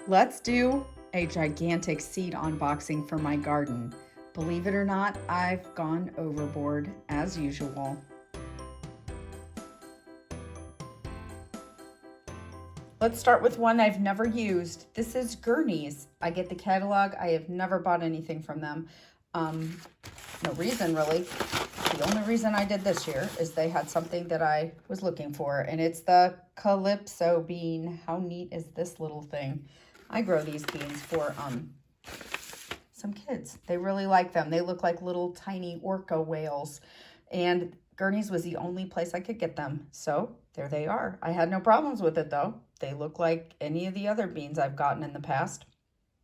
Let's do a gigantic seed unboxing for my garden. Believe it or not, I've gone overboard as usual. Let's start with one I've never used. This is Gurney's. I get the catalog. I have never bought anything from them. No reason really. The only reason I did this year is they had something that I was looking for, and it's the Calypso bean. How neat is this little thing? I grow these beans for some kids. They really like them. They look like little tiny orca whales, and Gurney's was the only place I could get them. So there they are. I had no problems with it though. They look like any of the other beans I've gotten in the past.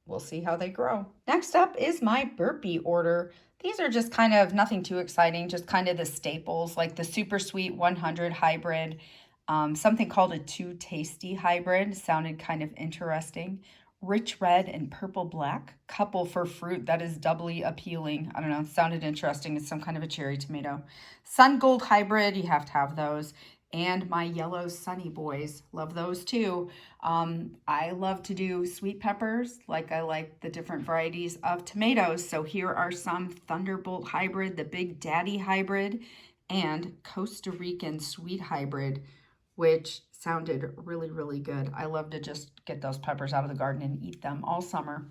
We'll see how they grow. Next up is my Burpee order. These are just kind of nothing too exciting, just kind of the staples, like the Super Sweet 100 hybrid. Something called a Too Tasty hybrid sounded kind of interesting. Rich red and purple black couple for fruit that is doubly appealing. I don't know, sounded interesting. It's some kind of a cherry tomato. Sun Gold hybrid, you have to have those. And my yellow Sunny Boys, love those too. I love to do sweet peppers, like I like the different varieties of tomatoes. So here are some Thunderbolt hybrid, the Big Daddy hybrid, and Costa Rican sweet hybrid, which sounded really, really good. I love to just get those peppers out of the garden and eat them all summer.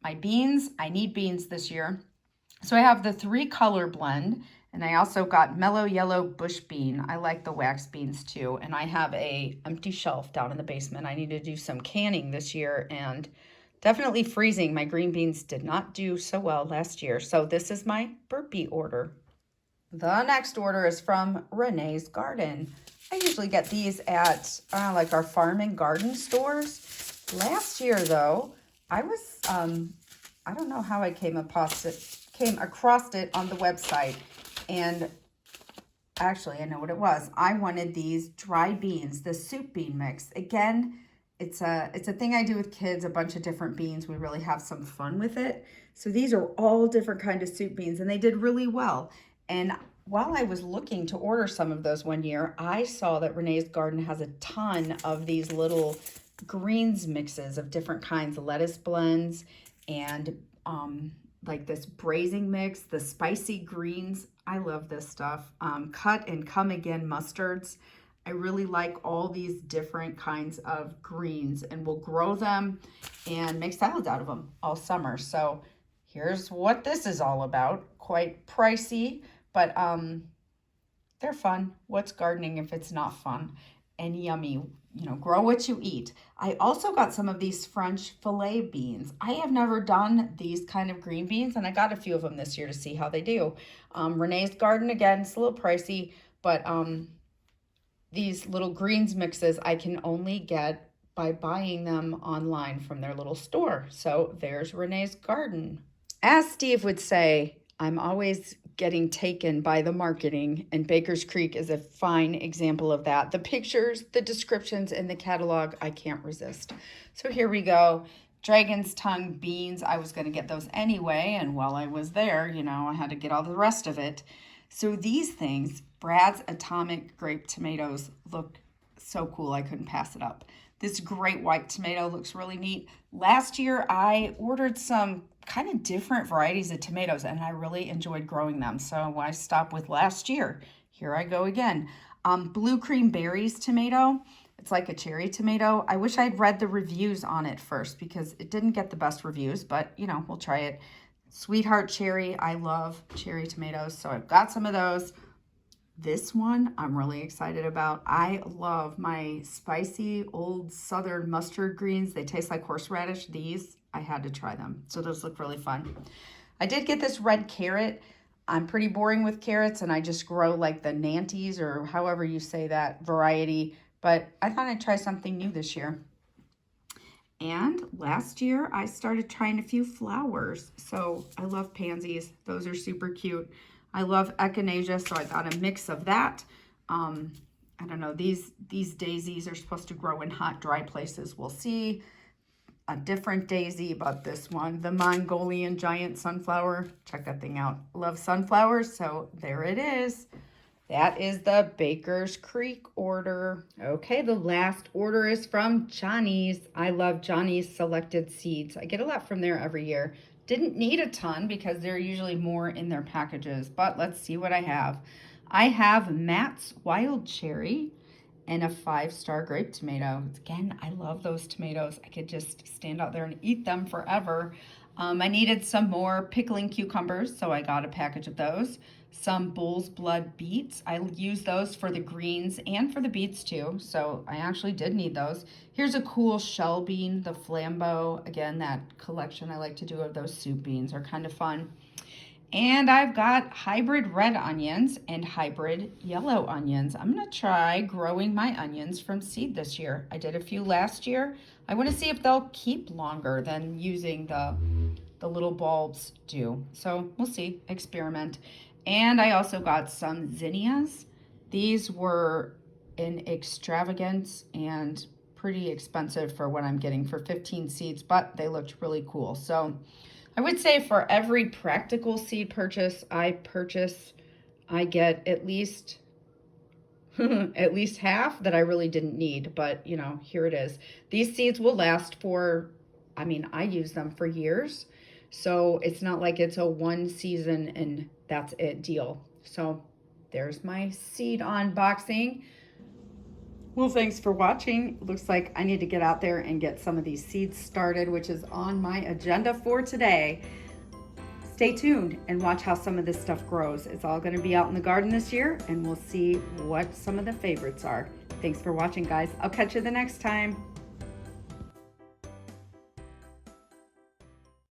My beans, I need beans this year. So I have the 3-color blend, and I also got mellow yellow bush bean. I like the wax beans too. And I have a empty shelf down in the basement. I need to do some canning this year and definitely freezing. My green beans did not do so well last year. So this is my Burpee order. The next order is from Renee's Garden. I usually get these at like our farm and garden stores. Last year though, I was, I don't know how I came across it on the website. And actually, I know what it was. I wanted these dry beans, the soup bean mix. Again, it's a thing I do with kids, a bunch of different beans. We really have some fun with it. So these are all different kind of soup beans, and they did really well. And while I was looking to order some of those one year, I saw that Renee's Garden has a ton of these little greens mixes of different kinds, lettuce blends, and like this braising mix, the spicy greens. I love this stuff. Cut and come again mustards. I really like all these different kinds of greens, and we'll grow them and make salads out of them all summer. So here's what this is all about. Quite pricey, but they're fun. What's gardening if it's not fun? And yummy. You know, grow what you eat. I also got some of these French filet beans. I have never done these kind of green beans, and I got a few of them this year to see how they do. Renee's Garden, again, it's a little pricey, but these little greens mixes I can only get by buying them online from their little store. So there's Renee's Garden. As Steve would say, I'm always getting taken by the marketing, and Baker's Creek is a fine example of that. The pictures, the descriptions, and the catalog, I can't resist. So here we go. Dragon's tongue beans. I was going to get those anyway, and while I was there, you know, I had to get all the rest of it. So these things, Brad's Atomic Grape Tomatoes, look so cool. I couldn't pass it up. This great white tomato looks really neat. Last year, I ordered some kind of different varieties of tomatoes, and I really enjoyed growing them. So I stopped with last year. Here I go again. Blue Cream Berries tomato. It's like a cherry tomato. I wish I'd read the reviews on it first because it didn't get the best reviews, but you know, we'll try it. Sweetheart Cherry. I love cherry tomatoes, so I've got some of those. This one I'm really excited about. I love my spicy old southern mustard greens. They taste like horseradish. These, I had to try them. So those look really fun. I did get this red carrot. I'm pretty boring with carrots, and I just grow like the Nantes or however you say that variety. But I thought I'd try something new this year. And last year I started trying a few flowers. So I love pansies. Those are super cute. I love echinacea, so I got a mix of that. I don't know, these daisies are supposed to grow in hot, dry places. We'll see. A different daisy, but this one, the Mongolian giant sunflower. Check that thing out. Love sunflowers, so there it is. That is the Baker's Creek order. Okay, the last order is from Johnny's. I love Johnny's selected seeds. I get a lot from there every year. Didn't need a ton because they're usually more in their packages, but let's see what I have. I have Matt's Wild Cherry and a 5-star grape tomato. Again, I love those tomatoes. I could just stand out there and eat them forever. I needed some more pickling cucumbers, so I got a package of those. Some bull's blood beets. I use those for the greens and for the beets too, so I actually did need those. Here's a cool shell bean, the flambeau. Again, that collection I like to do of those soup beans are kind of fun. And I've got hybrid red onions and hybrid yellow onions. I'm going to try growing my onions from seed this year. I did a few last year. I want to see if they'll keep longer than using the little bulbs do. So we'll see, experiment. And I also got some zinnias. These were in extravagance and pretty expensive for what I'm getting for 15 seeds, but they looked really cool. So I would say for every practical seed purchase I get at least at least half that I really didn't need, but you know, here it is. These seeds will last for, I mean, I use them for years. So it's not like it's a one season and that's it deal. So there's my seed unboxing. Well, thanks for watching. Looks like I need to get out there and get some of these seeds started, which is on my agenda for today. Stay tuned and watch how some of this stuff grows. It's all going to be out in the garden this year, and we'll see what some of the favorites are. Thanks for watching, guys. I'll catch you the next time.